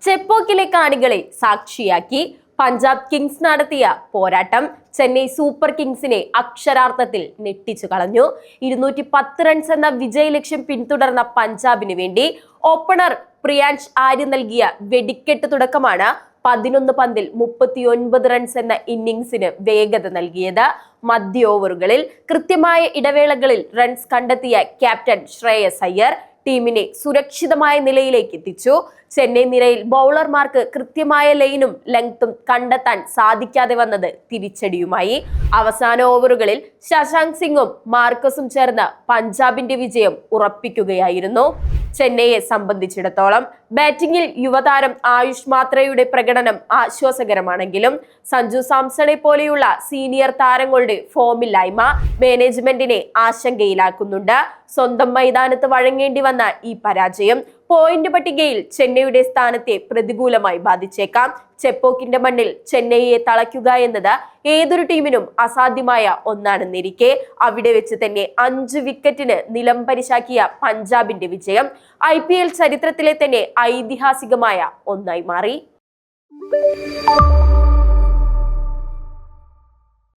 ചെപ്പോക്കിലെ കാണികളെ സാക്ഷിയാക്കി പഞ്ചാബ് കിങ്സ് നടത്തിയ പോരാട്ടം ചെന്നൈ സൂപ്പർ കിങ്സിനെ അക്ഷരാർത്ഥത്തിൽ ഞെട്ടിച്ചു കളഞ്ഞു. 210 റൺസ് എന്ന വിജയലക്ഷ്യം പിന്തുടർന്ന പഞ്ചാബിന് വേണ്ടി ഓപ്പണർ പ്രിയാൻഷ് ആര്യ നൽകിയ വെടിക്കെട്ട് തുടക്കമാണ് 11 പന്തിൽ 39 റൺസ് എന്ന ഇന്നിംഗ്സിന് വേഗത നൽകിയത്. മധ്യ ഓവറുകളിൽ കൃത്യമായ ഇടവേളകളിൽ റൺസ് കണ്ടെത്തിയ ക്യാപ്റ്റൻ ശ്രേയസ് അയ്യർ ടീമിനെ സുരക്ഷിതമായ നിലയിലേക്ക് എത്തിച്ചു. ചെന്നൈ നിരയിൽ ബൗളർമാർക്ക് കൃത്യമായ ലൈനും ലെങ്തും കണ്ടെത്താൻ സാധിക്കാതെ വന്നത് തിരിച്ചടിയുമായി. അവസാന ഓവറുകളിൽ ശശാങ്ക് സിംഗും മാർക്കസും ചേർന്ന് പഞ്ചാബിന്റെ വിജയം ഉറപ്പിക്കുകയായിരുന്നു. ചെന്നൈയെ സംബന്ധിച്ചിടത്തോളം ബാറ്റിംഗിൽ യുവതാരം ആയുഷ് മാത്രയുടെ പ്രകടനം ആശ്വാസകരമാണെങ്കിലും സഞ്ജു സാംസണെ പോലെയുള്ള സീനിയർ താരങ്ങളുടെ ഫോമില്ലായ്മ മാനേജ്മെന്റിനെ ആശങ്കയിലാക്കുന്നുണ്ട്. സ്വന്തം മൈതാനത്ത് വഴങ്ങേണ്ടി വന്ന ഈ പരാജയം പോയിന്റ് പട്ടികയിൽ ചെന്നൈയുടെ സ്ഥാനത്തെ പ്രതികൂലമായി ബാധിച്ചേക്കാം. ചെപ്പോക്കിന്റെ മണ്ണിൽ ചെന്നൈയെ തളയ്ക്കുക എന്നത് ഏതൊരു ടീമിനും അസാധ്യമായ ഒന്നാണെന്നിരിക്കെ അവിടെ വെച്ച് തന്നെ 5 വിക്കറ്റിന് നിലംപരിശാക്കിയ പഞ്ചാബിന്റെ വിജയം IPL ചരിത്രത്തിലെ തന്നെ ഐതിഹാസികമായ ഒന്നായി മാറി.